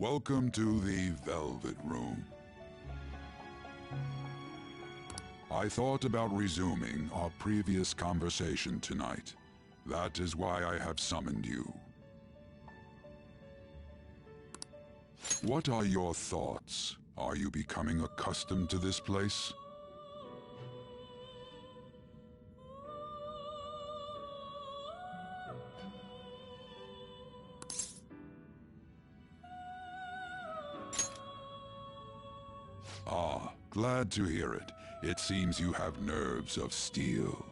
Welcome to the Velvet Room. I thought about resuming our previous conversation tonight. That is why I have summoned you. What are your thoughts? Are you becoming accustomed to this place? Ah, glad to hear it. It seems you have nerves of steel.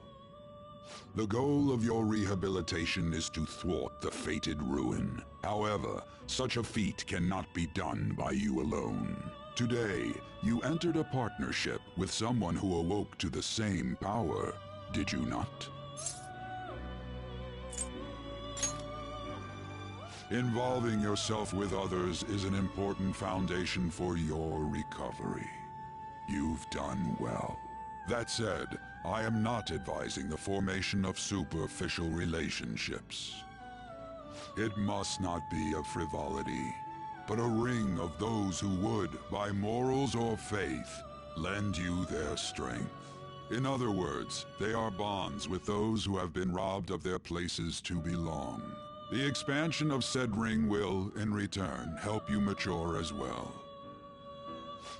The goal of your rehabilitation is to thwart the fated ruin. However, such a feat cannot be done by you alone. Today, you entered a partnership with someone who awoke to the same power, did you not? Involving yourself with others is an important foundation for your recovery. You've done well. That said, I am not advising the formation of superficial relationships. It must not be a frivolity, but a ring of those who would, by morals or faith, lend you their strength. In other words, they are bonds with those who have been robbed of their places to belong. The expansion of said ring will, in return, help you mature as well.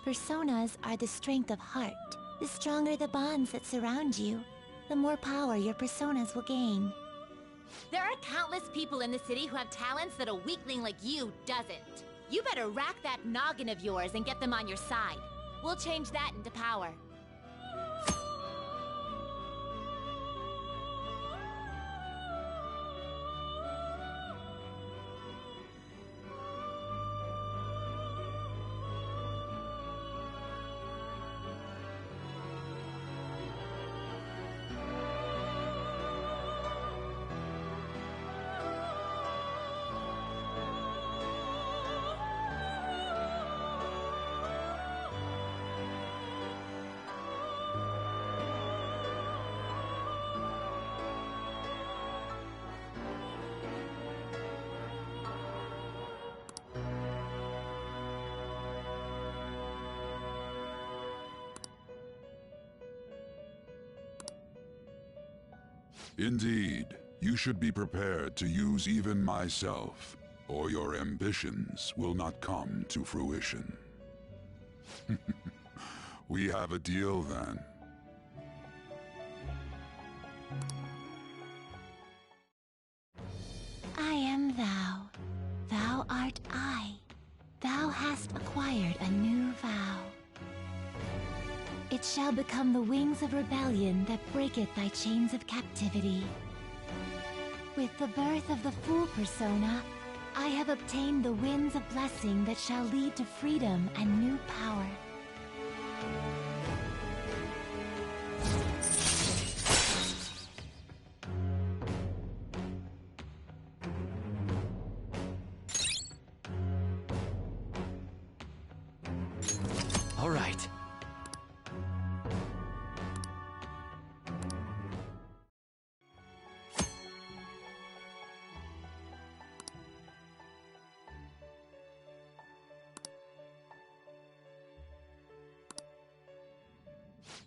Personas are the strength of heart. The stronger the bonds that surround you, the more power your personas will gain. There are countless people in the city who have talents that a weakling like you doesn't. You better rack that noggin of yours and get them on your side. We'll change that into power. Indeed, you should be prepared to use even myself, or your ambitions will not come to fruition. We have a deal then. I am thou. Thou art I. Thou hast acquired a new vow. It shall become the wings of rebellion that breaketh thy chains of captivity. With the birth of the Fool persona, I have obtained the winds of blessing that shall lead to freedom and new power. All right.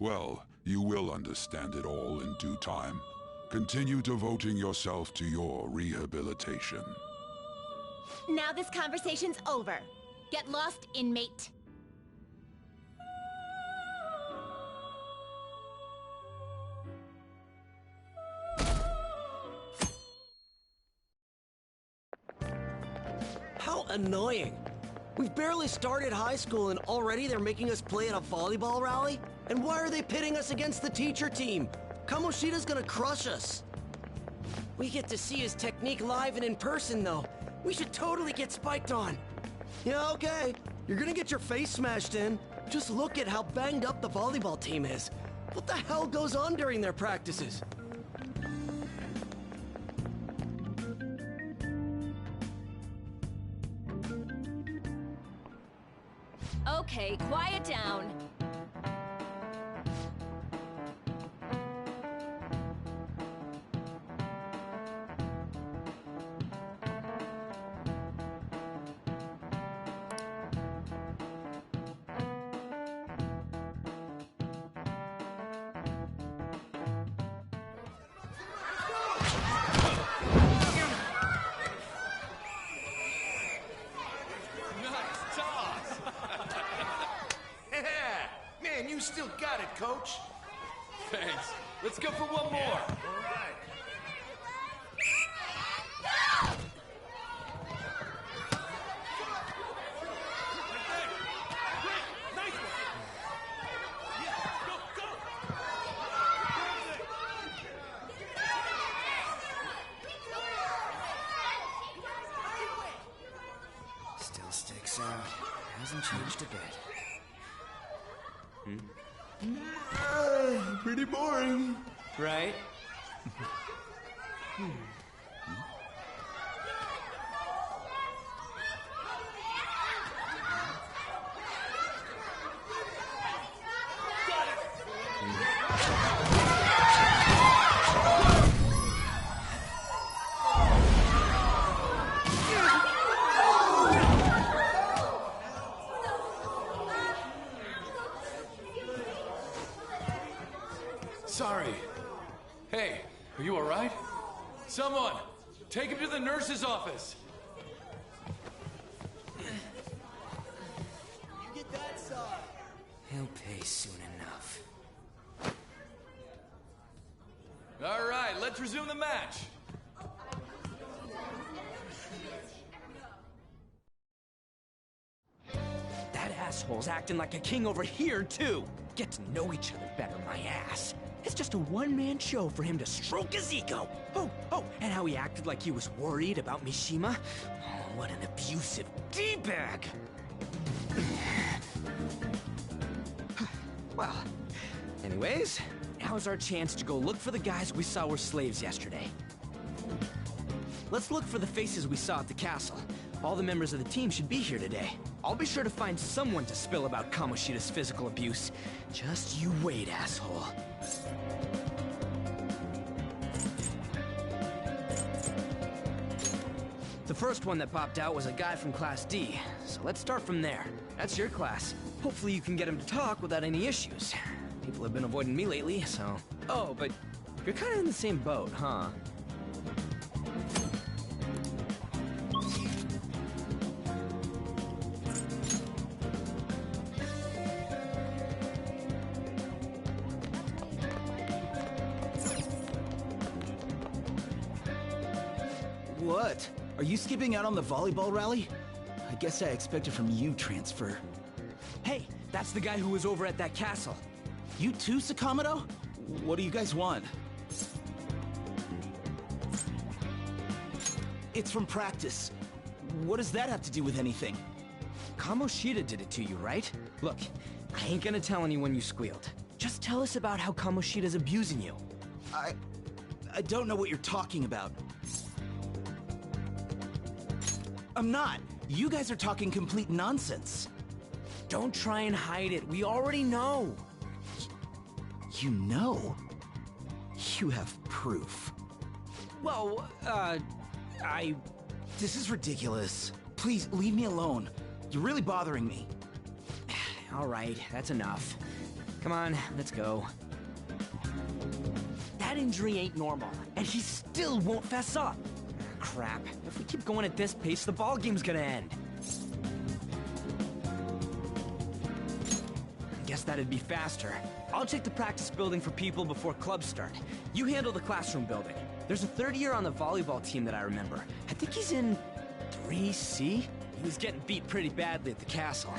Well, you will understand it all in due time. Continue devoting yourself to your rehabilitation. Now this conversation's over. Get lost, inmate. How annoying. We've barely started high school and already they're making us play at a volleyball rally? And why are they pitting us against the teacher team? Kamoshida's gonna crush us. We get to see his technique live and in person, though. We should totally get spiked on. Yeah, okay. You're gonna get your face smashed in. Just look at how banged up the volleyball team is. What the hell goes on during their practices? Okay, quiet down. Let's go for one more. Still sticks out. Hasn't changed a bit. Pretty boring. Right? Sorry. Hey, are you all right? Someone, take him to the nurse's office. He'll pay soon enough. All right, let's resume the match. That asshole's acting like a king over here, too. Get to know each other better, my ass. It's just a one-man show for him to stroke his ego. Oh, and how he acted like he was worried about Mishima. Oh, what an abusive D-bag. Well, anyways, now's our chance to go look for the guys we saw were slaves yesterday. Let's look for the faces we saw at the castle. All the members of the team should be here today. I'll be sure to find someone to spill about Kamoshida's physical abuse. Just you wait, asshole. The first one that popped out was a guy from Class D, so let's start from there. That's your class. Hopefully you can get him to talk without any issues. People have been avoiding me lately, so... Oh, but you're kind of in the same boat, huh? What? Are you skipping out on the volleyball rally? I guess I expected from you, Transfer. Hey, that's the guy who was over at that castle. You too, Sakamoto? What do you guys want? It's from practice. What does that have to do with anything? Kamoshida did it to you, right? Look, I ain't gonna tell anyone you squealed. Just tell us about how Kamoshida's abusing you. I don't know what you're talking about. I'm not. You guys are talking complete nonsense. Don't try and hide it. We already know. You know? You have proof. Well, This is ridiculous. Please, leave me alone. You're really bothering me. All right, that's enough. Come on, let's go. That injury ain't normal, and he still won't fess up. Crap. If we keep going at this pace, the ball game's gonna end. Guess that'd be faster. I'll check the practice building for people before clubs start. You handle the classroom building. There's a third year on the volleyball team that I remember. I think he's in 3C? He was getting beat pretty badly at the castle.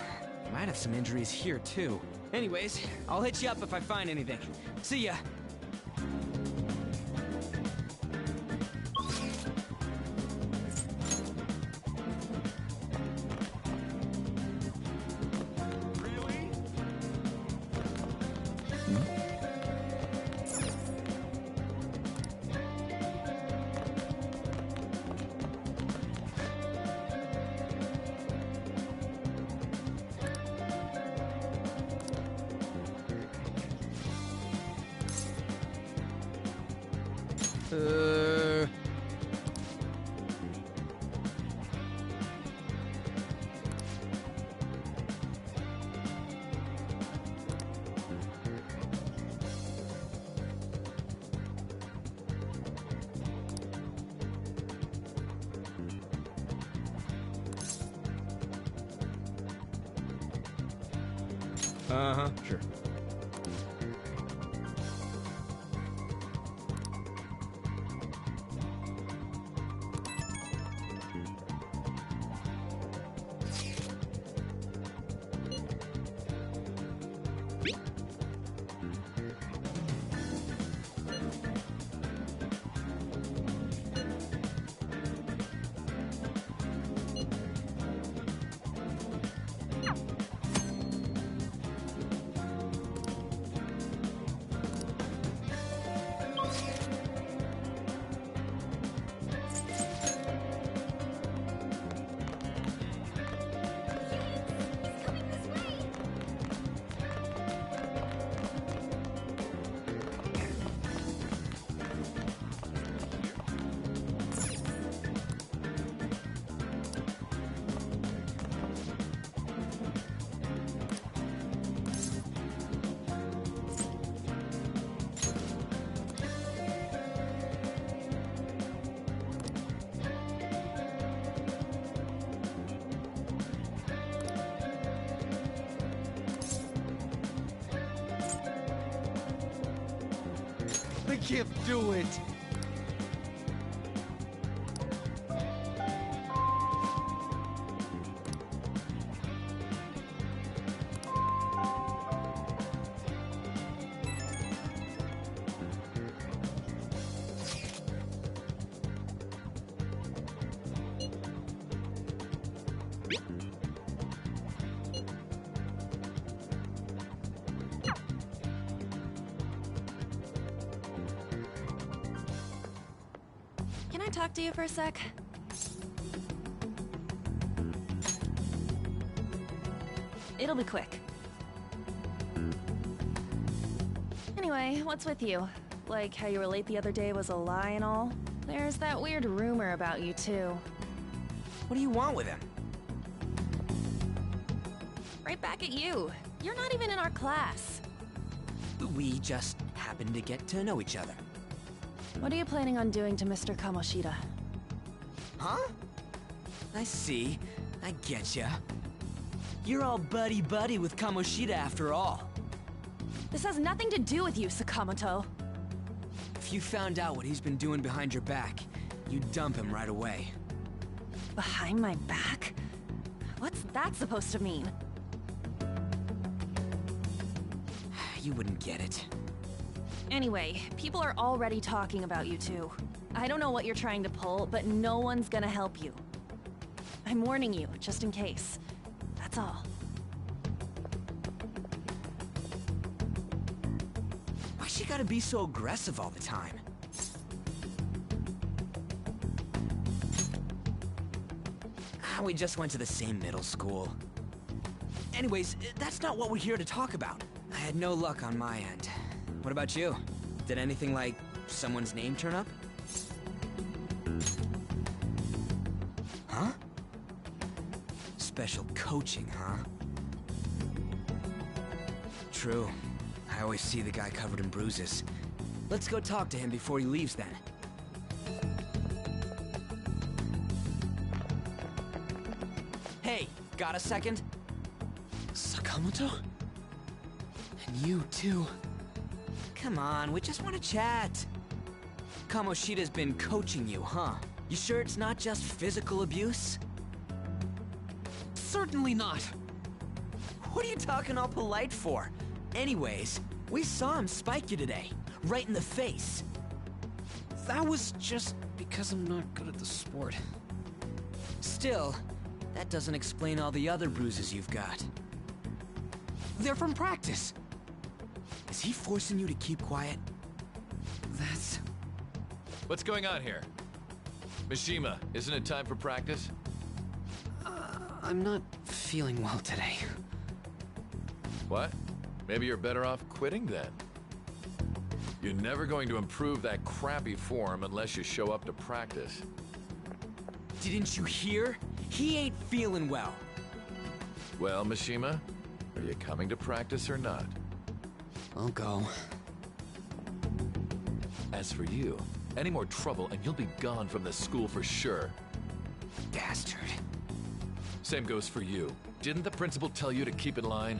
He might have some injuries here, too. Anyways, I'll hit you up if I find anything. See ya. Sure. I can't do it. Can I talk to you for a sec? It'll be quick. Anyway, what's with you? Like how you were late the other day was a lie and all? There's that weird rumor about you too. What do you want with him? Right back at you. You're not even in our class. We just happened to get to know each other. What are you planning on doing to Mr. Kamoshida? Huh? I see. I getcha. You're all buddy-buddy with Kamoshida after all. This has nothing to do with you, Sakamoto. If you found out what he's been doing behind your back, you'd dump him right away. Behind my back? What's that supposed to mean? You wouldn't get it. Anyway, people are already talking about you two. I don't know what you're trying to pull, but no one's gonna help you. I'm warning you, just in case. That's all. Why's she gotta be so aggressive all the time? We just went to the same middle school. Anyways, that's not what we're here to talk about. I had no luck on my end. What about you? Did anything like someone's name turn up? Huh? Special coaching, huh? True. I always see the guy covered in bruises. Let's go talk to him before he leaves then. Hey, got a second? Sakamoto? And you too. Come on, we just want to chat. Kamoshida's been coaching you, huh? You sure it's not just physical abuse? Certainly not. What are you talking all polite for? Anyways, we saw him spike you today, right in the face. That was just because I'm not good at the sport. Still, that doesn't explain all the other bruises you've got. They're from practice. Is he forcing you to keep quiet? That's... What's going on here? Mishima, isn't it time for practice? I'm not feeling well today. What? Maybe you're better off quitting then. You're never going to improve that crappy form unless you show up to practice. Didn't you hear? He ain't feeling well. Well, Mishima, are you coming to practice or not? I'll go. As for you, any more trouble and you'll be gone from this school for sure. Bastard. Same goes for you. Didn't the principal tell you to keep in line?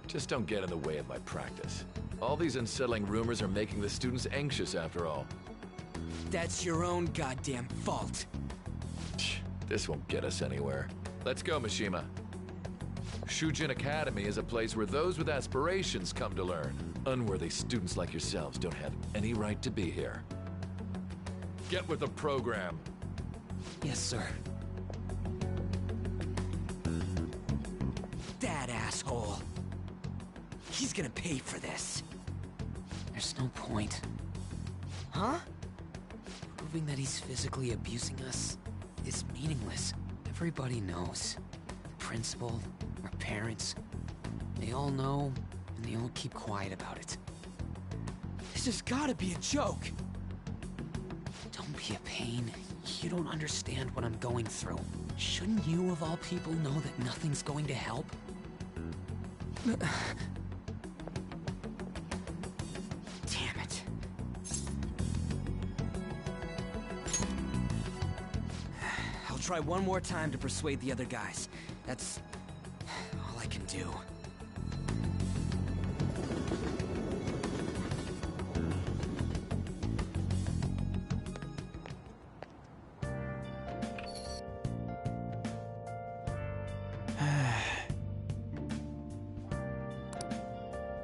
Just don't get in the way of my practice. All these unsettling rumors are making the students anxious after all. That's your own goddamn fault. This won't get us anywhere. Let's go, Mishima. Shujin Academy is a place where those with aspirations come to learn. Unworthy students like yourselves don't have any right to be here. Get with the program. Yes, sir. That asshole. He's gonna pay for this. There's no point. Huh? Proving that he's physically abusing us is meaningless. Everybody knows. The principal, our parents, they all know, and they all keep quiet about it. This has gotta be a joke. Don't be a pain. You don't understand what I'm going through. Shouldn't you, of all people, know that nothing's going to help? Damn it. I'll try one more time to persuade the other guys. That's do.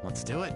Let's do it.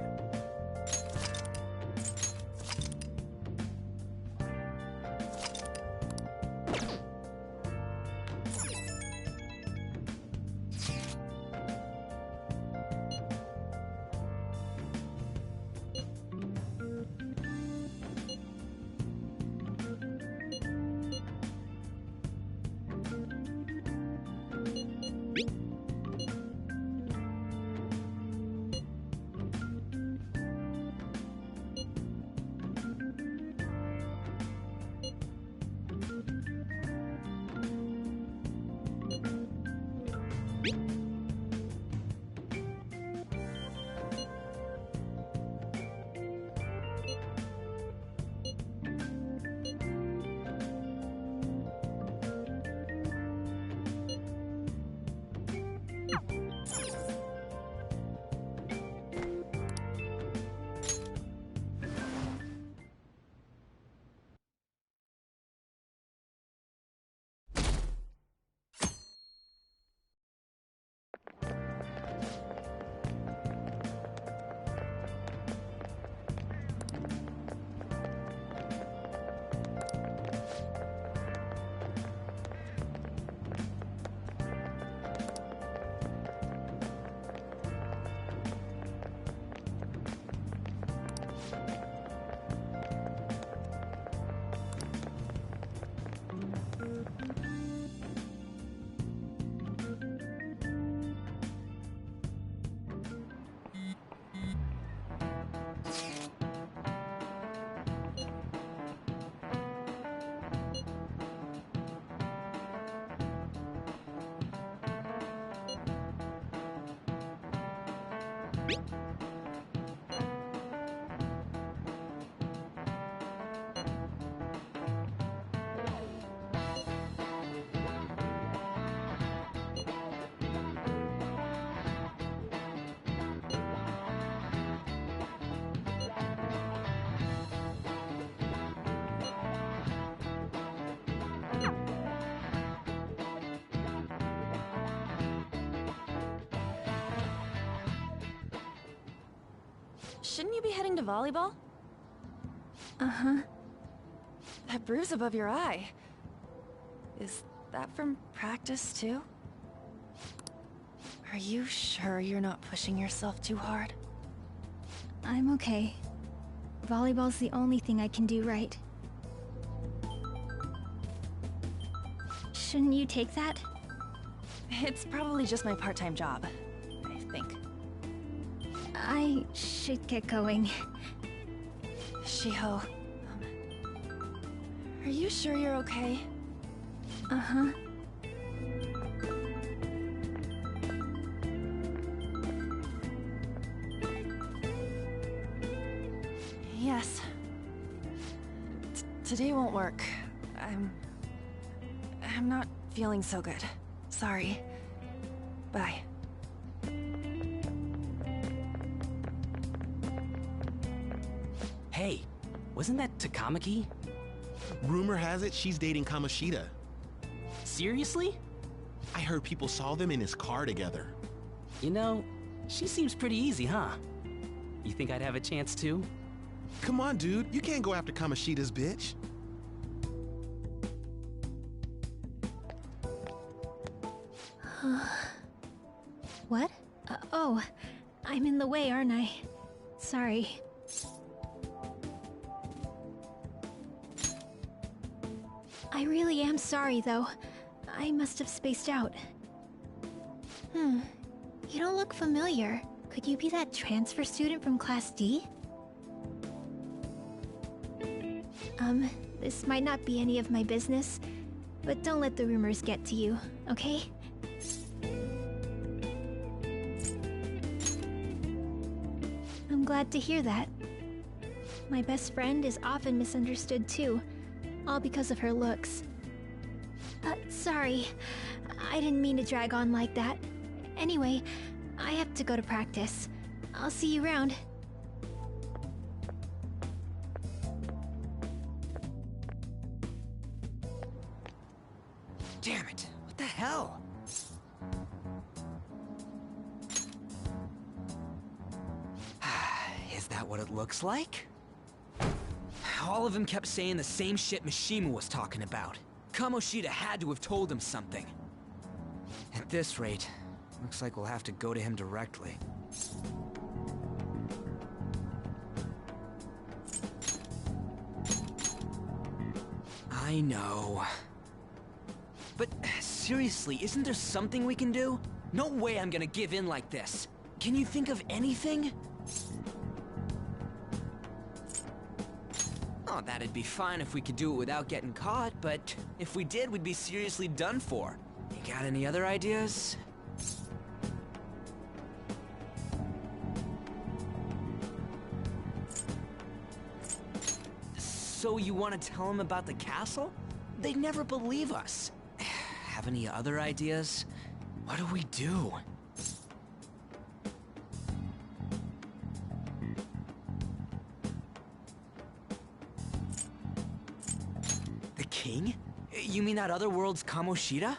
Shouldn't you be heading to volleyball? Uh-huh. That bruise above your eye. Is that from practice, too? Are you sure you're not pushing yourself too hard? I'm okay. Volleyball's the only thing I can do right. Shouldn't you take that? It's probably just my part-time job, I think. I should get going. Shiho, are you sure you're okay? Uh-huh. Yes. Today won't work. I'm not feeling so good. Sorry. Bye. Hey, wasn't that Takamaki? Rumor has it she's dating Kamoshida. Seriously? I heard people saw them in his car together. You know, she seems pretty easy, huh? You think I'd have a chance too? Come on, dude. You can't go after Kamoshida's bitch. What? Oh, I'm in the way, aren't I? Sorry. I really am sorry, though. I must have spaced out. You don't look familiar. Could you be that transfer student from Class D? This might not be any of my business, but don't let the rumors get to you, okay? I'm glad to hear that. My best friend is often misunderstood too, all because of her looks. Sorry. I didn't mean to drag on like that. Anyway, I have to go to practice. I'll see you around. Damn it! What the hell? Is that what it looks like? All of them kept saying the same shit Mishima was talking about. Kamoshida had to have told him something. At this rate, looks like we'll have to go to him directly. I know. But seriously, isn't there something we can do? No way I'm gonna give in like this. Can you think of anything? Oh, that'd be fine if we could do it without getting caught, but if we did, we'd be seriously done for. You got any other ideas? So you want to tell them about the castle? They'd never believe us. Have any other ideas? What do we do? The king? You mean that other world's Kamoshida?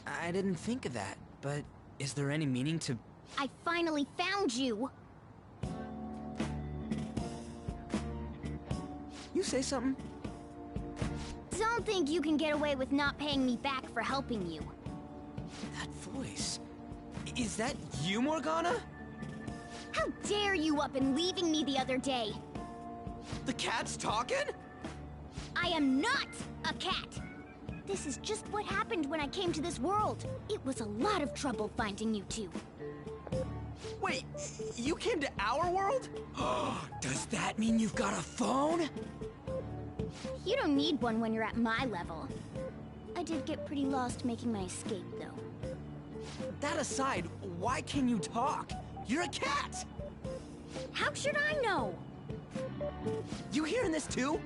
I didn't think of that, but is there any meaning to... I finally found you! You say something? Don't think you can get away with not paying me back for helping you. That voice... Is that you, Morgana? How dare you up and leaving me the other day? The cat's talking? I am not a cat! This is just what happened when I came to this world. It was a lot of trouble finding you two. Wait, you came to our world? Does that mean you've got a phone? You don't need one when you're at my level. I did get pretty lost making my escape, though. That aside, why can you talk? You're a cat! How should I know? You hearing this too?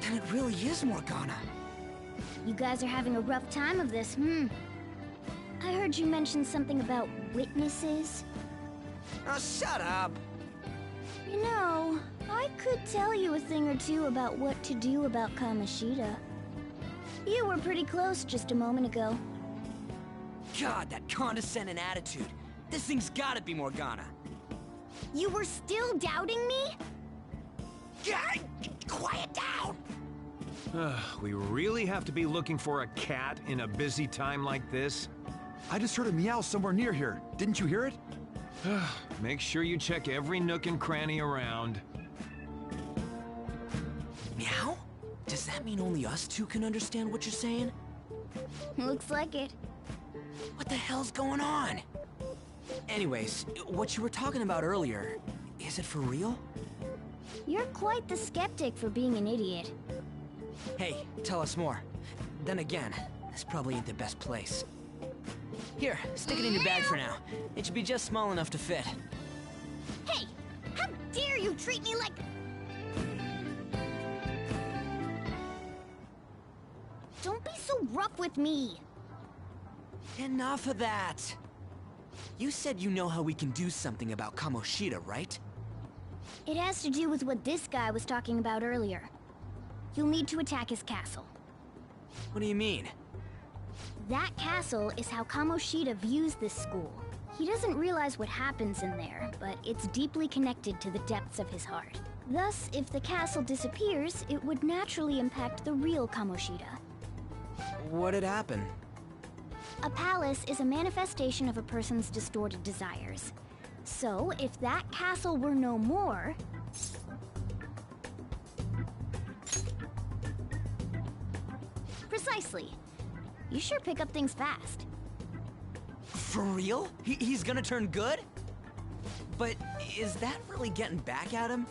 Then it really is Morgana. You guys are having a rough time of this, I heard you mention something about witnesses. Oh, shut up! You know, I could tell you a thing or two about what to do about Kamoshida. You were pretty close just a moment ago. God, that condescending attitude. This thing's gotta be Morgana. You were still doubting me? God, quiet down! We really have to be looking for a cat in a busy time like this? I just heard a meow somewhere near here. Didn't you hear it? Make sure you check every nook and cranny around. Meow? Does that mean only us two can understand what you're saying? Looks like it. What the hell's going on? Anyways, what you were talking about earlier, is it for real? You're quite the skeptic for being an idiot. Hey, tell us more. Then again, this probably ain't the best place. Here, stick it in your bag for now. It should be just small enough to fit. Hey! How dare you treat me like... Don't be so rough with me! Enough of that! You said you know how we can do something about Kamoshida, right? It has to do with what this guy was talking about earlier. You'll need to attack his castle. What do you mean? That castle is how Kamoshida views this school. He doesn't realize what happens in there, but it's deeply connected to the depths of his heart. Thus, if the castle disappears, it would naturally impact the real Kamoshida. What'd happen? A palace is a manifestation of a person's distorted desires. So, if that castle were no more... Precisely. You sure pick up things fast. For real? He's gonna turn good? But is that really getting back at him?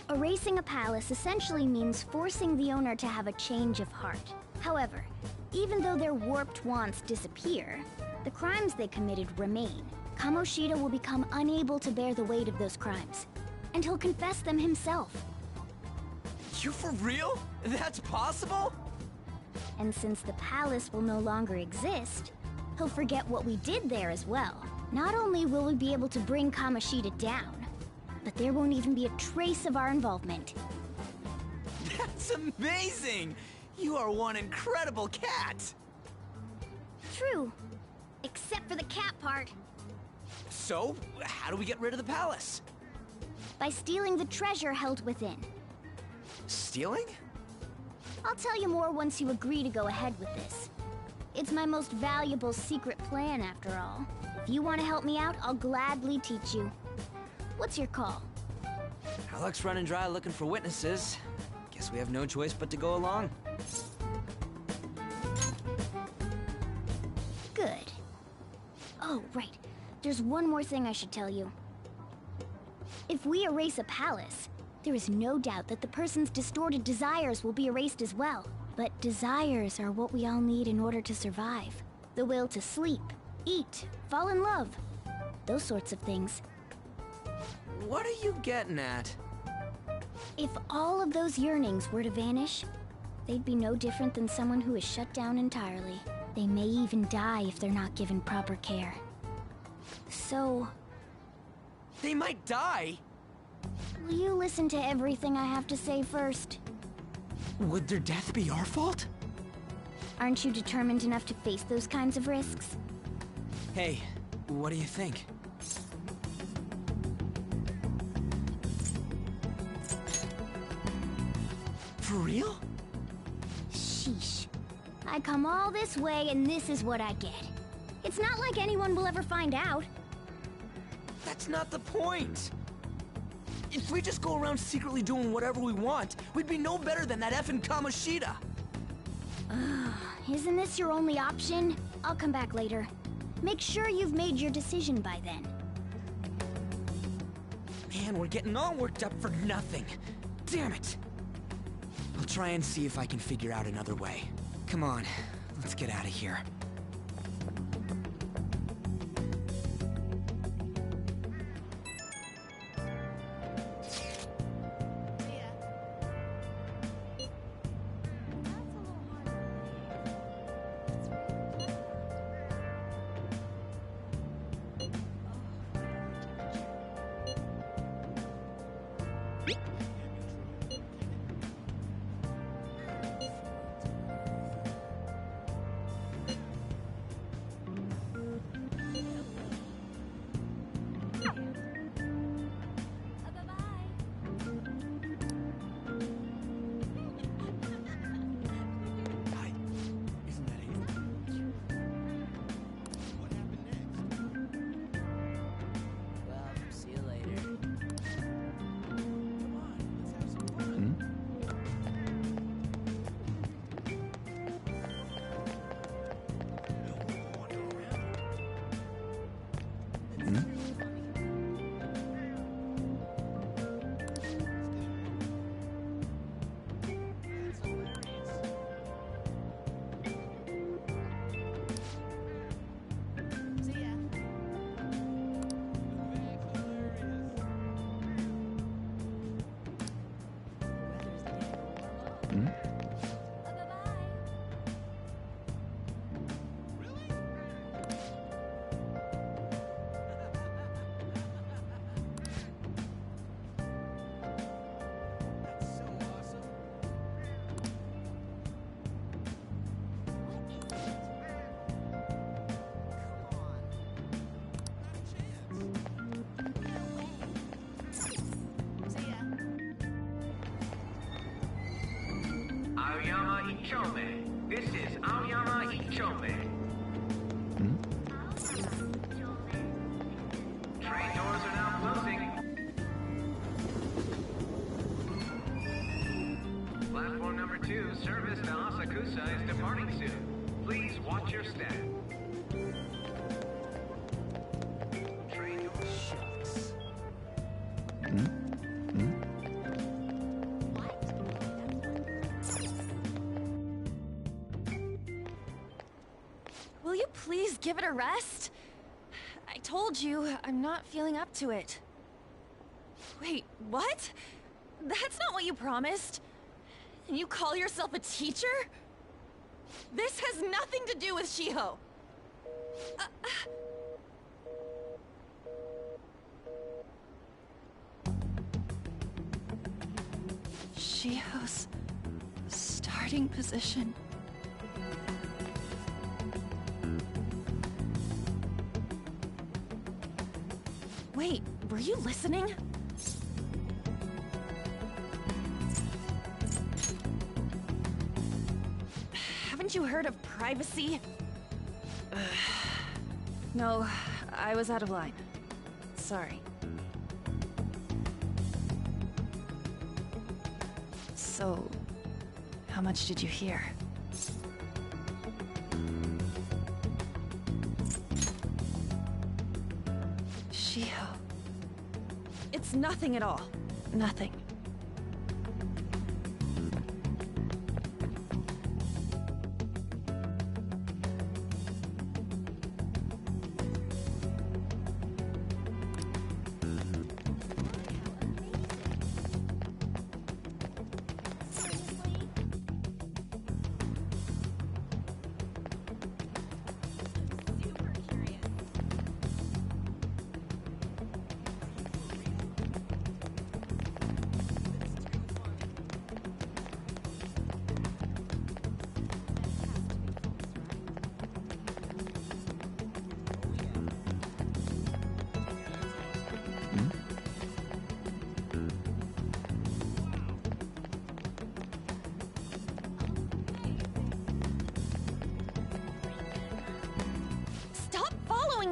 Erasing a palace essentially means forcing the owner to have a change of heart. However, even though their warped wants disappear, the crimes they committed remain. Kamoshida will become unable to bear the weight of those crimes, and he'll confess them himself. You for real? That's possible? And since the palace will no longer exist, he'll forget what we did there as well. Not only will we be able to bring Kamoshida down, but there won't even be a trace of our involvement. That's amazing! You are one incredible cat! True. Except for the cat part. So, how do we get rid of the palace? By stealing the treasure held within. Stealing? I'll tell you more once you agree to go ahead with this. It's my most valuable secret plan, after all. If you want to help me out, I'll gladly teach you. What's your call? Our luck's running dry looking for witnesses. Guess we have no choice but to go along. Good. Oh, right. There's one more thing I should tell you. If we erase a palace, there is no doubt that the person's distorted desires will be erased as well. But desires are what we all need in order to survive. The will to sleep, eat, fall in love. Those sorts of things. What are you getting at? If all of those yearnings were to vanish, they'd be no different than someone who is shut down entirely. They may even die if they're not given proper care. So... They might die? will you listen to everything I have to say first? Would their death be our fault? Aren't you determined enough to face those kinds of risks? Hey, what do you think? For real? Sheesh. I come all this way and this is what I get. It's not like anyone will ever find out. That's not the point. If we just go around secretly doing whatever we want, we'd be no better than that effing Kamoshida. Isn't this your only option? I'll come back later. Make sure you've made your decision by then. Man, we're getting all worked up for nothing. Damn it. I'll try and see if I can figure out another way. Come on, let's get out of here. Aoyama Ichome. This is Aoyama Ichome. Train doors are now closing. Platform number 2, service to Asakusa is departing soon. Please watch your step. Train doors. Shucks. Will you please give it a rest? I told you, I'm not feeling up to it. Wait, what? That's not what you promised. And you call yourself a teacher? This has nothing to do with Shiho! Shiho's starting position. Wait, were you listening? Haven't you heard of privacy? No, I was out of line. Sorry. So, how much did you hear? Shiho. It's nothing at all. Nothing.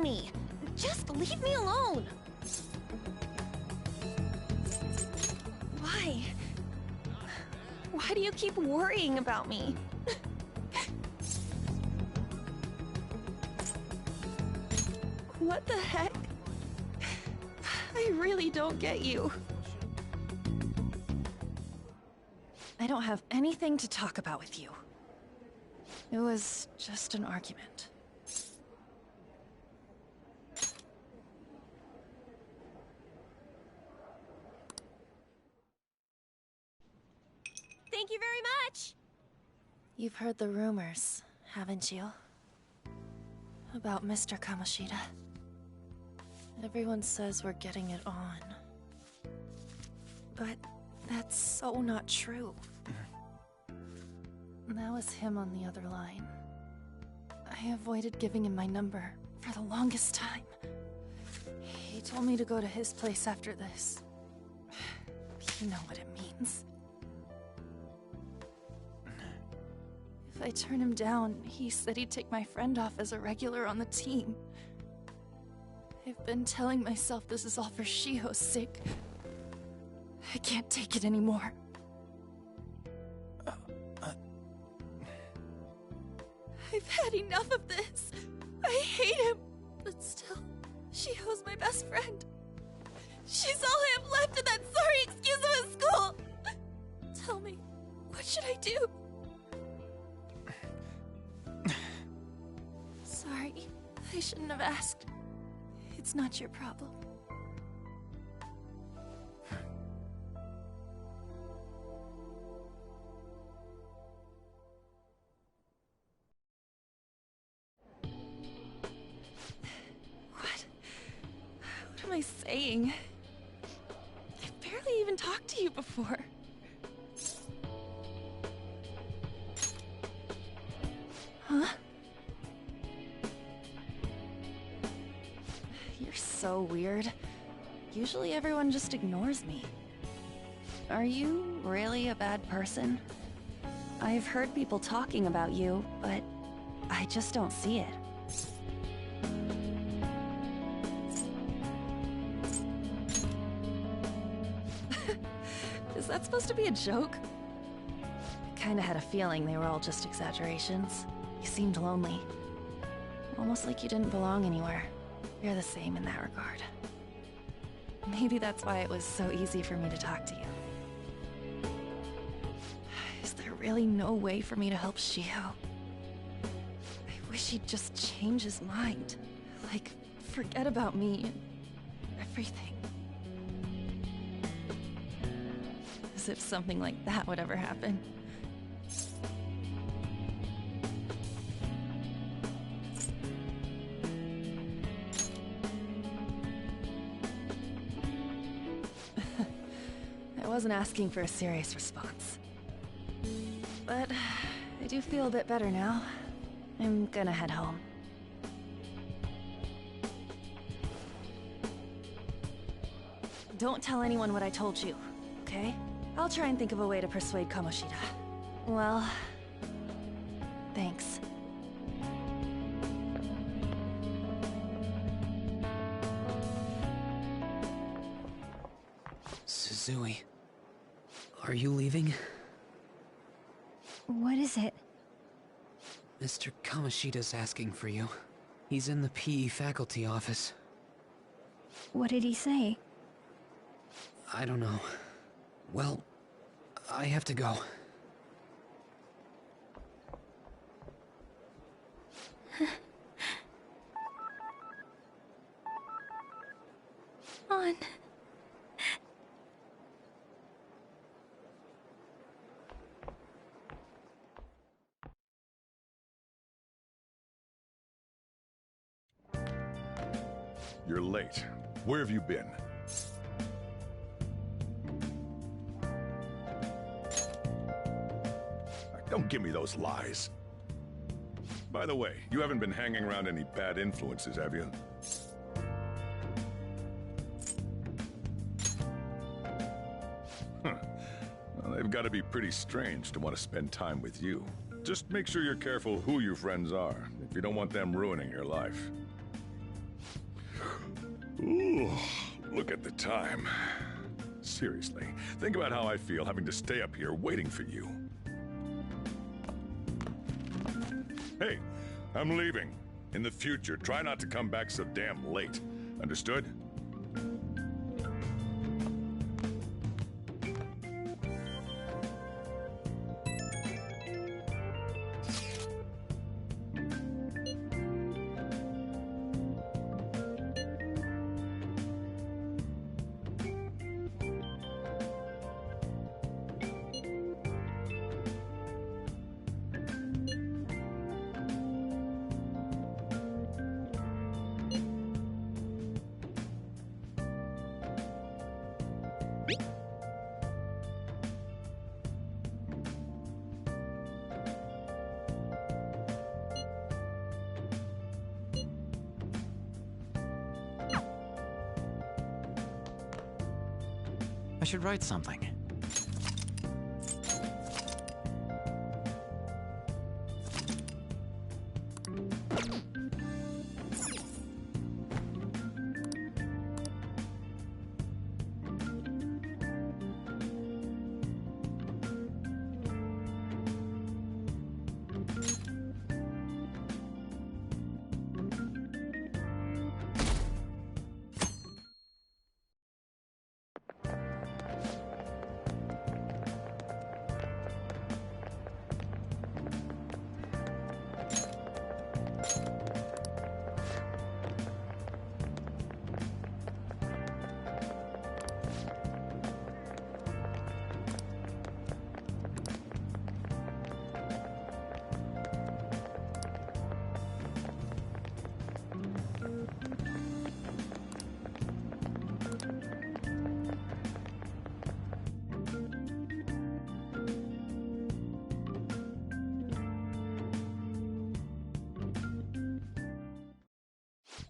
Me. Just leave me alone. Why? Why do you keep worrying about me? What the heck? I really don't get you. I don't have anything to talk about with you. It was just an argument. Thank you very much! You've heard the rumors, haven't you? About Mr. Kamoshida. Everyone says we're getting it on. But that's so not true. That was him on the other line. I avoided giving him my number for the longest time. He told me to go to his place after this. You know what it means. If I turn him down, he said he'd take my friend off as a regular on the team. I've been telling myself this is all for Shiho's sake. I can't take it anymore. I've had enough of this. I hate him. But still, Shiho's my best friend. She's all I have left in that sorry excuse of a school. Tell me, what should I do? Sorry, I shouldn't have asked. It's not your problem. What am I saying? I've barely even talked to you before. Huh? You're so weird. Usually everyone just ignores me. Are you really a bad person? I've heard people talking about you, but I just don't see it. Is that supposed to be a joke? I kinda had a feeling they were all just exaggerations. You seemed lonely. Almost like you didn't belong anywhere. You're the same in that regard. Maybe that's why it was so easy for me to talk to you. Is there really no way for me to help Shiho? I wish he'd just change his mind. Like, forget about me and everything. As if something like that would ever happen. wasn't asking for a serious response. But I do feel a bit better now. I'm gonna head home. Don't tell anyone what I told you, okay? I'll try and think of a way to persuade Kamoshida. Well, thanks. Suzui, are you leaving? What is it? Mr. Kamoshida's asking for you. He's in the PE faculty office. What did he say? I don't know. Well, I have to go. On. You're late. Where have you been? Don't give me those lies. By the way, you haven't been hanging around any bad influences, have you? Huh. Well, they've got to be pretty strange to want to spend time with you. Just make sure you're careful who your friends are, if you don't want them ruining your life. Ooh, look at the time. Seriously, think about how I feel having to stay up here waiting for you. Hey, I'm leaving. In the future, try not to come back so damn late. Understood? I should write something.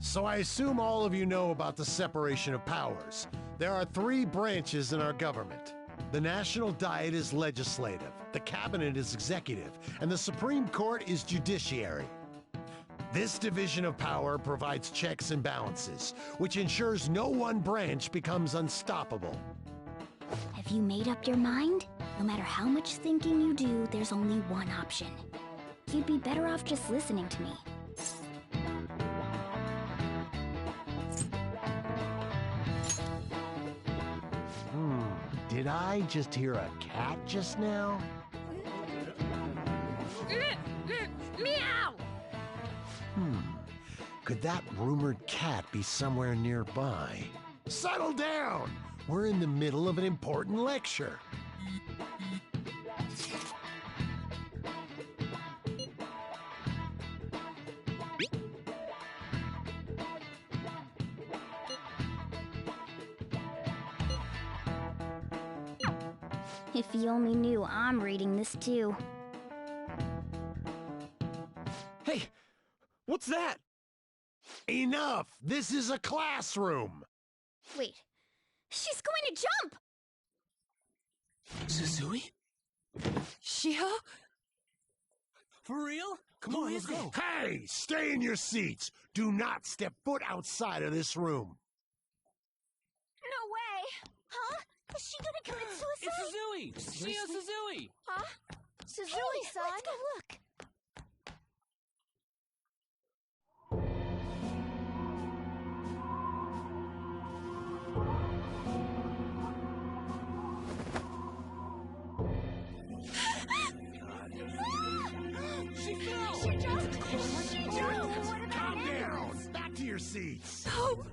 So I assume all of you know about the separation of powers. There are three branches in our government. The National Diet is legislative, the Cabinet is executive, and the Supreme Court is judiciary. This division of power provides checks and balances, which ensures no one branch becomes unstoppable. Have you made up your mind? No matter how much thinking you do, there's only one option. You'd be better off just listening to me. Did I just hear a cat just now? Meow! Could that rumored cat be somewhere nearby? Settle down! We're in the middle of an important lecture. If you only knew I'm reading this too. Hey, what's that? Enough! This is a classroom! Wait, she's going to jump! Suzui? Shiho? For real? Come on, let's go. Hey! Stay in your seats! Do not step foot outside of this room! No way! Huh? Is she gonna commit suicide? It's Suzui! Shiho Suzui! Huh? Suzui-san? Let's go look! She fell! She jumped! She jumped! What about Calm Anna's? down! Back to your seats! No!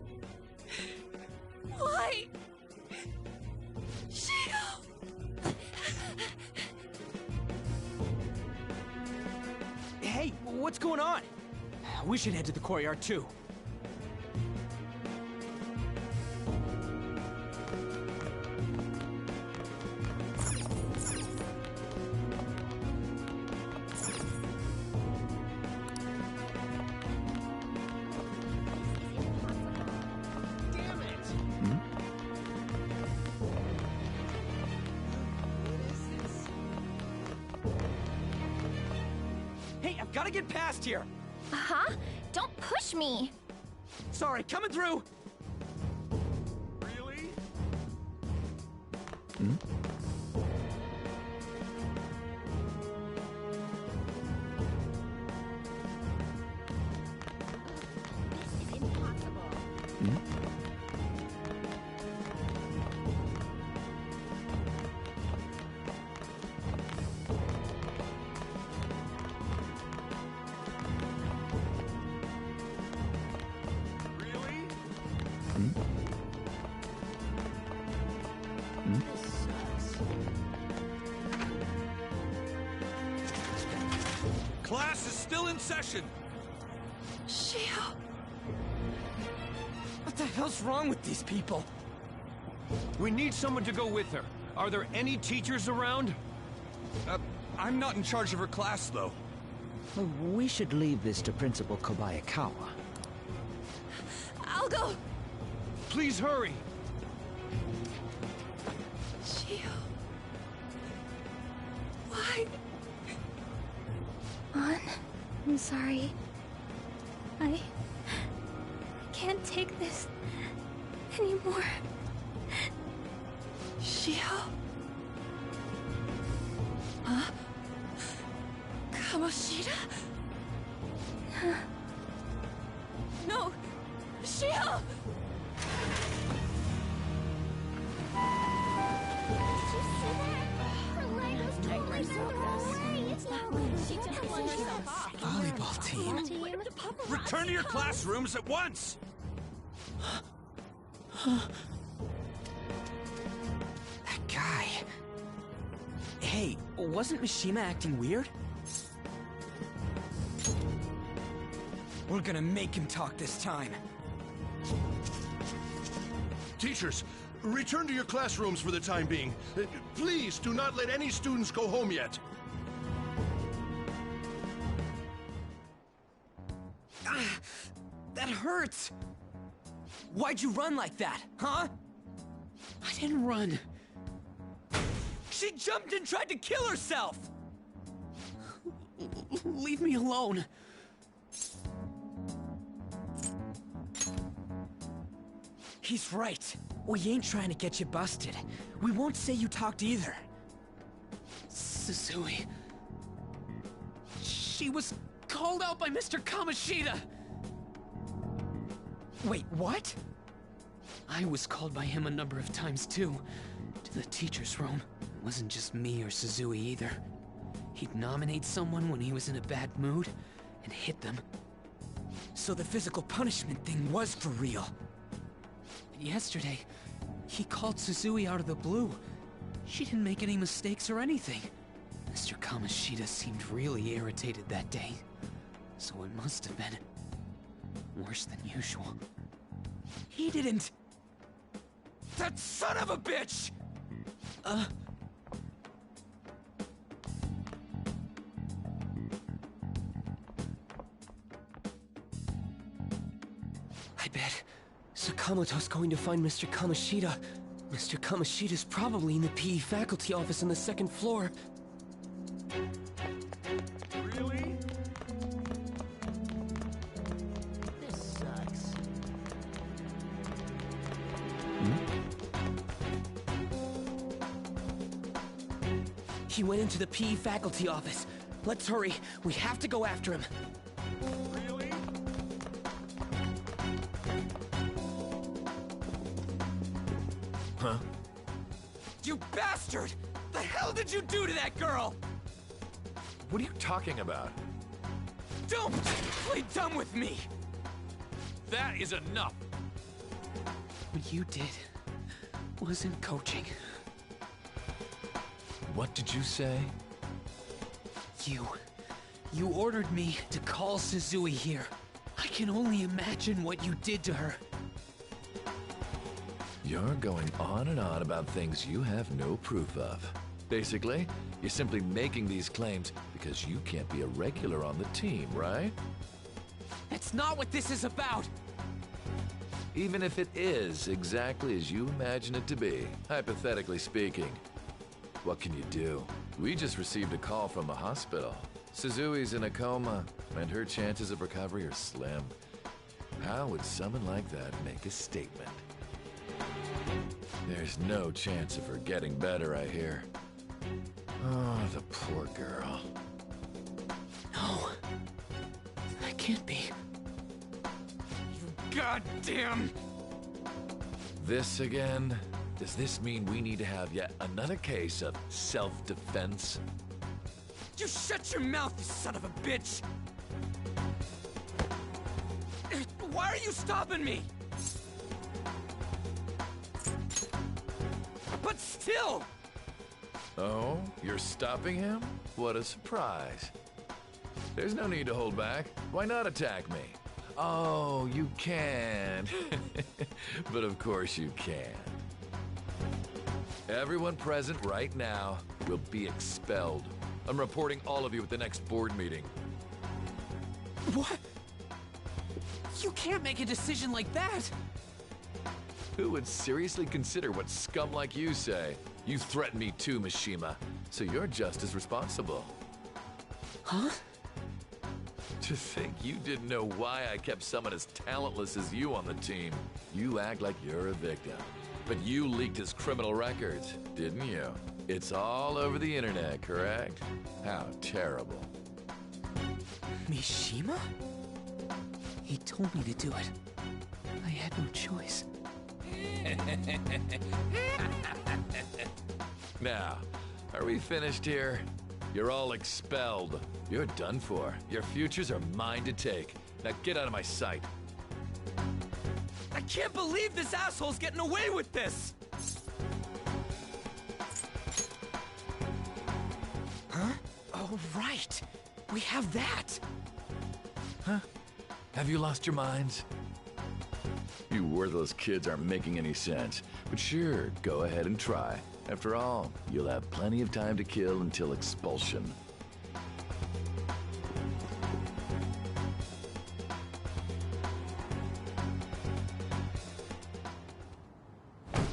Why? Shiho! Hey, what's going on? We should head to the courtyard too. Damn it! Hey, I've got to get past here. Huh? Don't push me! Sorry, coming through. Really? This is impossible. Really? This sucks. Class is still in session. Shiho! What the hell's wrong with these people? We need someone to go with her. Are there any teachers around? I'm not in charge of her class, though. We should leave this to Principal Kobayakawa. I'll go! Please hurry. Shiho. Why? An, I'm sorry. I can't take this anymore. Shiho? Huh? Kamoshida? No! Shiho! Did you see that? Her leg was totally bent the wrong way! It's not like She just flung herself off. Volleyball team. Return to your classrooms at once. That guy. Hey, wasn't Mishima acting weird? We're gonna make him talk this time. Teachers, return to your classrooms for the time being. Please do not let any students go home yet. Ah, that hurts! Why'd you run like that, huh? I didn't run. She jumped and tried to kill herself! Leave me alone. He's right. We ain't trying to get you busted. We won't say you talked either. Suzui. She was called out by Mr. Kamoshida. Wait, what? I was called by him a number of times too. To the teacher's room. It wasn't just me or Suzui either. He'd nominate someone when he was in a bad mood and hit them. So the physical punishment thing was for real. And yesterday, he called Suzui out of the blue. She didn't make any mistakes or anything. Mr. Kamoshida seemed really irritated that day. So it must have been worse than usual. He didn't... That son of a bitch! I bet Sakamoto's going to find Mr. Kamoshida. Mr. Kamoshida's probably in the PE faculty office on the second floor. Really? This sucks. He went into the PE faculty office. Let's hurry. We have to go after him. Really? Huh? You bastard! The hell did you do to that girl? What are you talking about? Don't play dumb with me! That is enough! What you did wasn't coaching. What did you say? You ordered me to call Suzui here. I can only imagine what you did to her. You're going on and on about things you have no proof of. Basically, you're simply making these claims because you can't be a regular on the team, right? That's not what this is about! Even if it is exactly as you imagine it to be, hypothetically speaking, what can you do? We just received a call from the hospital. Suzui's in a coma, and her chances of recovery are slim. How would someone like that make a statement? There's no chance of her getting better, I hear. Oh, the poor girl. No. That can't be. You goddamn... This again? Does this mean we need to have yet another case of self-defense? You shut your mouth, you son of a bitch! Why are you stopping me? But still! Oh, you're stopping him? What a surprise. There's no need to hold back. Why not attack me? Oh, you can. But of course you can. Everyone present right now will be expelled. I'm reporting all of you at the next board meeting. What? You can't make a decision like that! Who would seriously consider what scum like you say? You threatened me too, Mishima, so you're just as responsible. Huh? To think you didn't know why I kept someone as talentless as you on the team. You act like you're a victim. But you leaked his criminal records, didn't you? It's all over the internet, correct? How terrible. Mishima? He told me to do it. I had no choice. Now, are we finished here? You're all expelled. You're done for. Your futures are mine to take. Now get out of my sight. I can't believe this asshole's getting away with this! Huh? Oh, right. We have that. Huh? Have you lost your minds? You worthless kids aren't making any sense. But sure, go ahead and try. After all, you'll have plenty of time to kill until expulsion.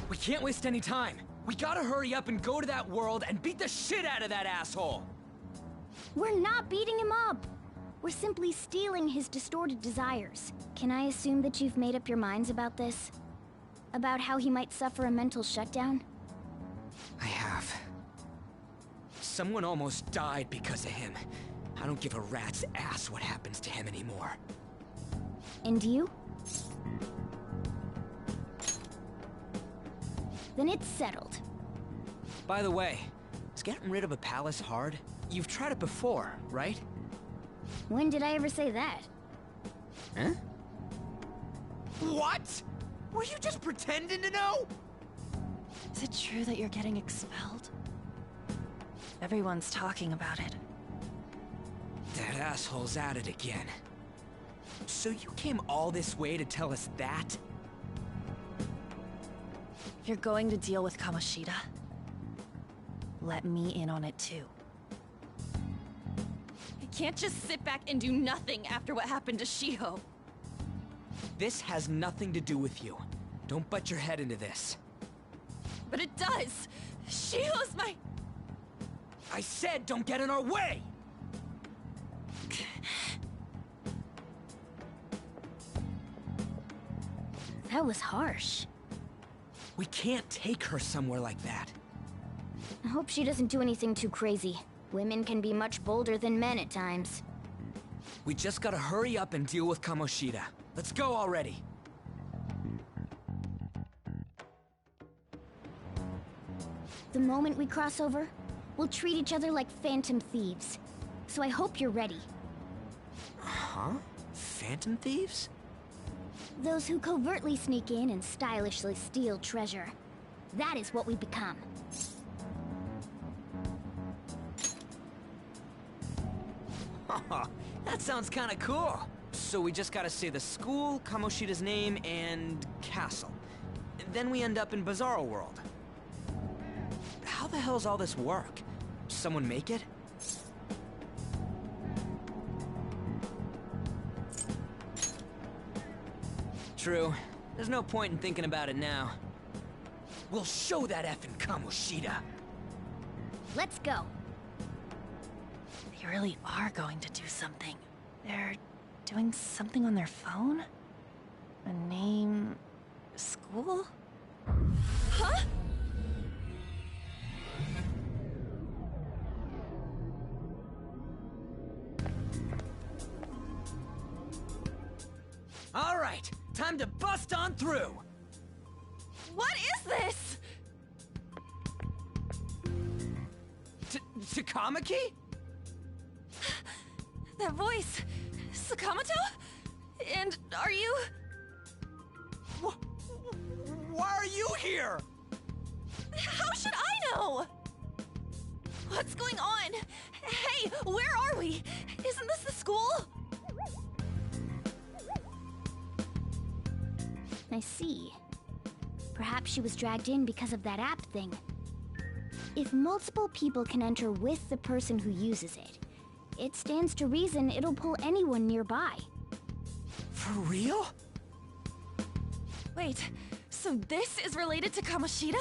We can't waste any time. We gotta hurry up and go to that world and beat the shit out of that asshole! We're not beating him up! We're simply stealing his distorted desires. Can I assume that you've made up your minds about this? About how he might suffer a mental shutdown? I have. Someone almost died because of him. I don't give a rat's ass what happens to him anymore. And you? Then it's settled. By the way, is getting rid of a palace hard? You've tried it before, right? When did I ever say that? Huh? What? Were you just pretending to know? Is it true that you're getting expelled? Everyone's talking about it. That asshole's at it again. So you came all this way to tell us that? If you're going to deal with Kamoshida, let me in on it too. I can't just sit back and do nothing after what happened to Shiho. This has nothing to do with you. Don't butt your head into this. But it does! Shiho's my... I said don't get in our way! That was harsh. We can't take her somewhere like that. I hope she doesn't do anything too crazy. Women can be much bolder than men at times. We just gotta hurry up and deal with Kamoshida. Let's go already. The moment we cross over, we'll treat each other like phantom thieves. So I hope you're ready. Huh? Phantom thieves? Those who covertly sneak in and stylishly steal treasure. That is what we become. That sounds kinda cool. So we just gotta say the school, Kamoshida's name, and castle. Then we end up in Bizarro World. How the hell's all this work? Someone make it? True. There's no point in thinking about it now. We'll show that effing Kamoshida. Let's go. They really are going to do something. They're doing something on their phone? A name... school? Huh? All right, time to bust on through. What is this? Takamaki? That voice... Sakamoto? And are you... Why are you here? How should I know? What's going on? Hey, where are we? Isn't this the school? I see. Perhaps she was dragged in because of that app thing. If multiple people can enter with the person who uses it, it stands to reason it'll pull anyone nearby. For real? Wait, so this is related to Kamoshida?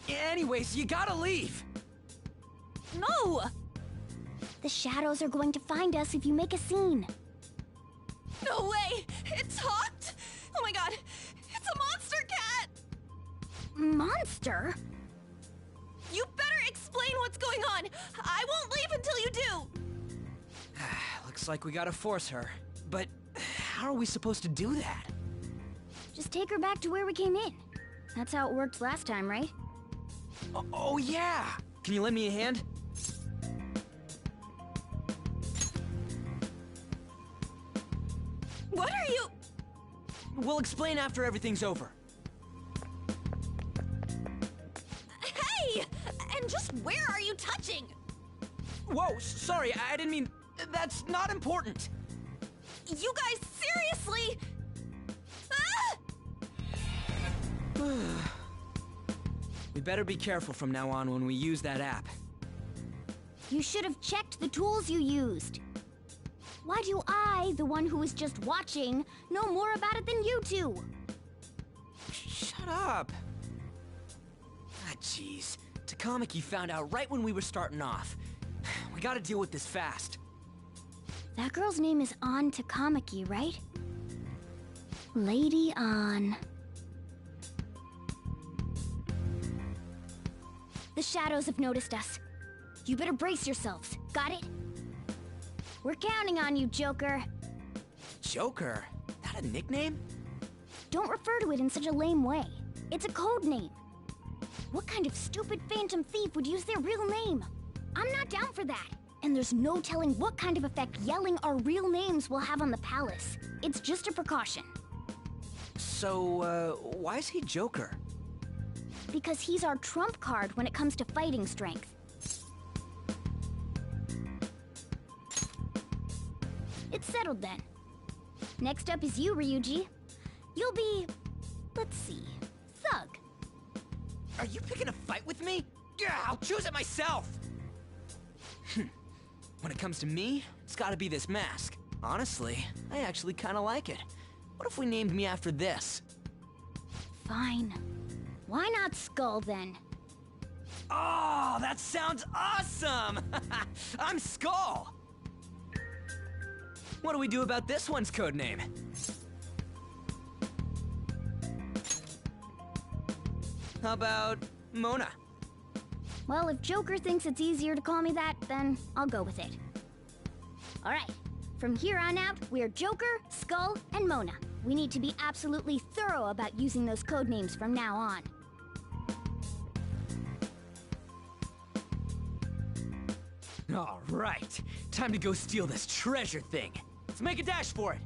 Anyways, you gotta leave! No! The shadows are going to find us if you make a scene. No way! It talked? Oh my god! It's a monster cat! Monster? You better explain what's going on! I won't leave until you do! Looks like we gotta force her. But how are we supposed to do that? Just take her back to where we came in. That's how it worked last time, right? Oh yeah! Can you lend me a hand? What are you... We'll explain after everything's over. Hey! And just where are you touching? Whoa, sorry, I didn't mean... That's not important. You guys, seriously? Ah! We better be careful from now on when we use that app. You should have checked the tools you used. Why do I, the one who was just watching, know more about it than you two? Shut up. Ah, jeez. Takamaki found out right when we were starting off. We gotta deal with this fast. That girl's name is An Takamaki, right? Lady An. The shadows have noticed us. You better brace yourselves. Got it? We're counting on you, Joker. Joker? That a nickname? Don't refer to it in such a lame way. It's a code name. What kind of stupid phantom thief would use their real name? I'm not down for that. And there's no telling what kind of effect yelling our real names will have on the palace. It's just a precaution. So, why is he Joker? Because he's our trump card when it comes to fighting strength. It's settled then. Next up is you, Ryuji. You'll be... let's see... Thug. Are you picking a fight with me? Yeah, I'll choose it myself! When it comes to me, it's gotta be this mask. Honestly, I actually kinda like it. What if we named me after this? Fine. Why not Skull, then? Oh, that sounds awesome! I'm Skull! What do we do about this one's codename? How about Mona? Well, if Joker thinks it's easier to call me that, then I'll go with it. Alright, from here on out, we're Joker, Skull, and Mona. We need to be absolutely thorough about using those codenames from now on. All right, time to go steal this treasure thing. Let's make a dash for it.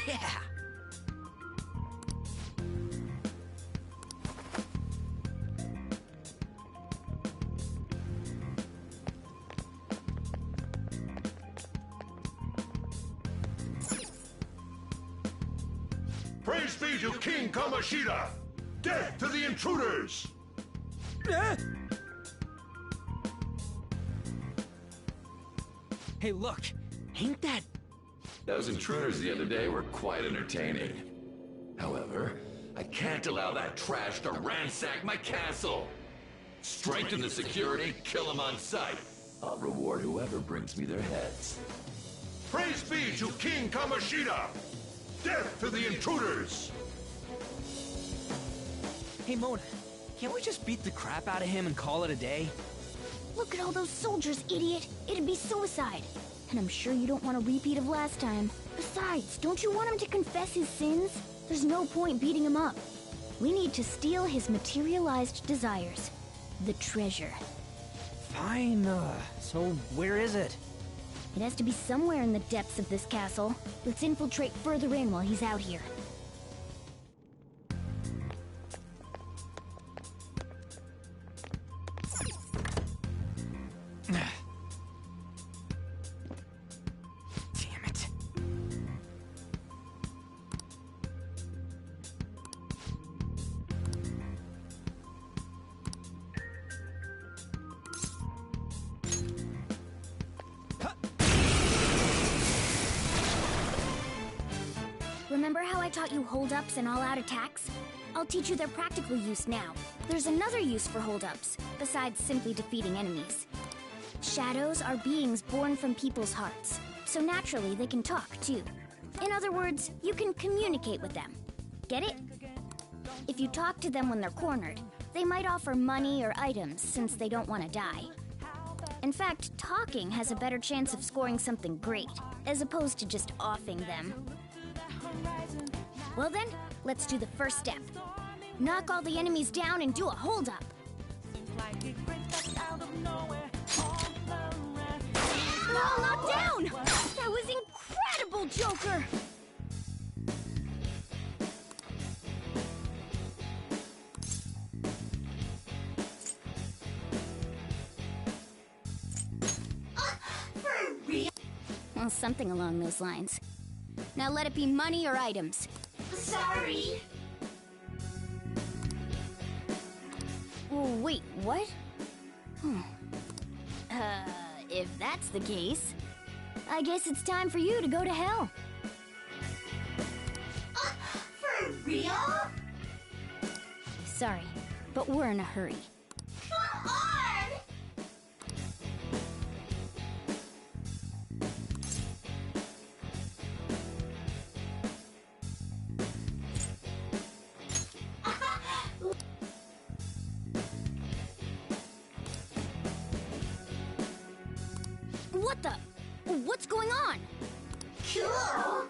Yeah! Praise be to King Kamoshida! Death to the intruders! Hey, look! Ain't that... Those intruders the other day were quite entertaining. However, I can't allow that trash to ransack my castle. Strengthen the security, kill them on sight. I'll reward whoever brings me their heads. Praise be to King Kamoshida! Death to the intruders! Hey, Mona, can't we just beat the crap out of him and call it a day? Look at all those soldiers, idiot! It'd be suicide. And I'm sure you don't want a repeat of last time. Besides, don't you want him to confess his sins? There's no point beating him up. We need to steal his materialized desires. The treasure. Fine, so where is it? It has to be somewhere in the depths of this castle. Let's infiltrate further in while he's out here. Damn it. Remember how I taught you hold-ups and all-out attacks? I'll teach you their practical use now. There's another use for hold-ups, besides simply defeating enemies. Shadows are beings born from people's hearts, so naturally they can talk, too. In other words, you can communicate with them. Get it? If you talk to them when they're cornered, they might offer money or items since they don't want to die. In fact, talking has a better chance of scoring something great, as opposed to just offing them. Well then, let's do the first step. Knock all the enemies down and do a hold-up. All knocked down! That was incredible, Joker! For real? Well, something along those lines. Now let it be money or items. Sorry. Oh, wait, what? If that's the case, I guess it's time for you to go to hell. For real? Sorry, but we're in a hurry. Come on! What the? What's going on? Cool!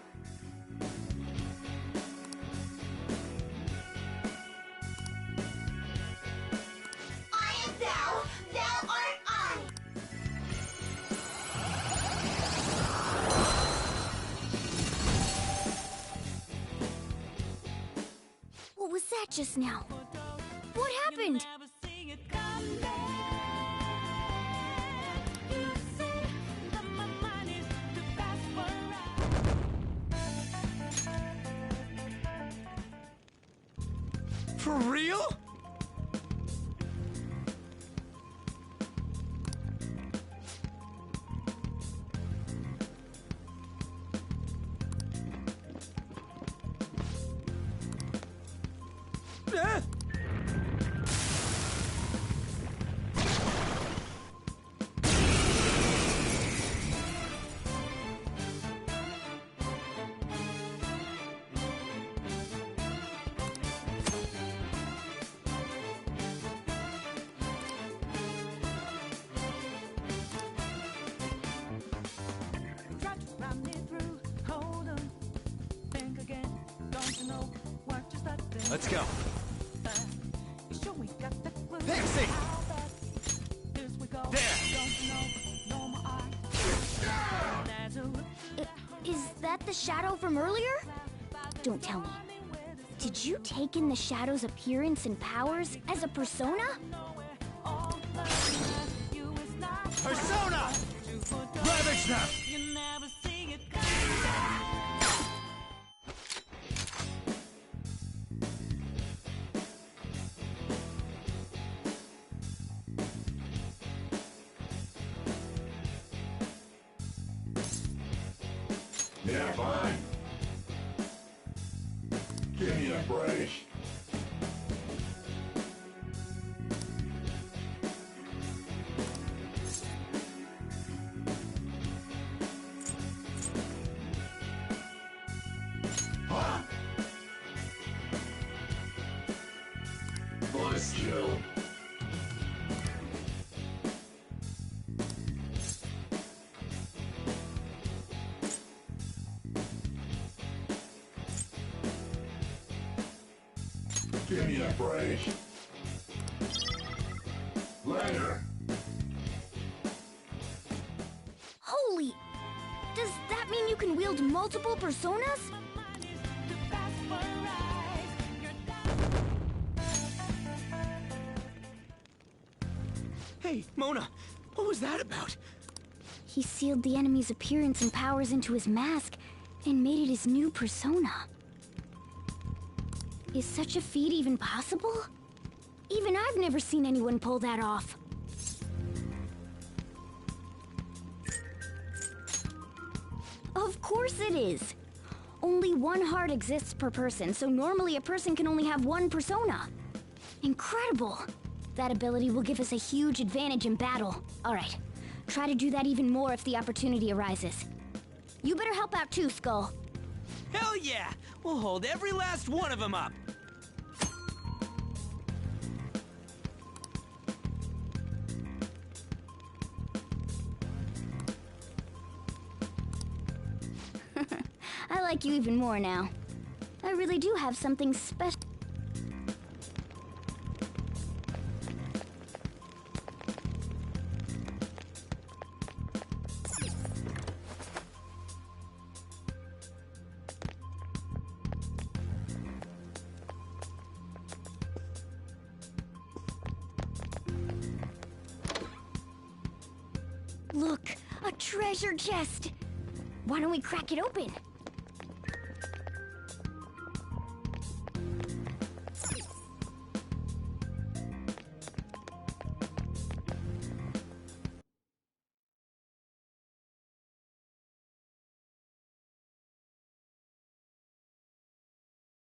I am thou, thou art I! just now? What happened? For real? Let's go. Pixie! There! Is that the shadow from earlier? Don't tell me. Did you take in the shadow's appearance and powers as a persona? Persona! Ravage them! Yeah, fine. Give me a break. Nice kill. Give me a break. Later. Holy! Does that mean you can wield multiple personas? Hey, Mona, what was that about? He sealed the enemy's appearance and powers into his mask and made it his new persona. Is such a feat even possible? Even I've never seen anyone pull that off. Of course it is. Only one heart exists per person, so normally a person can only have one persona. Incredible! That ability will give us a huge advantage in battle. Alright, try to do that even more if the opportunity arises. You better help out too, Skull. Hell yeah! We'll hold every last one of them up! I like you even more now. I really do have something special. Look, a treasure chest! Why don't we crack it open?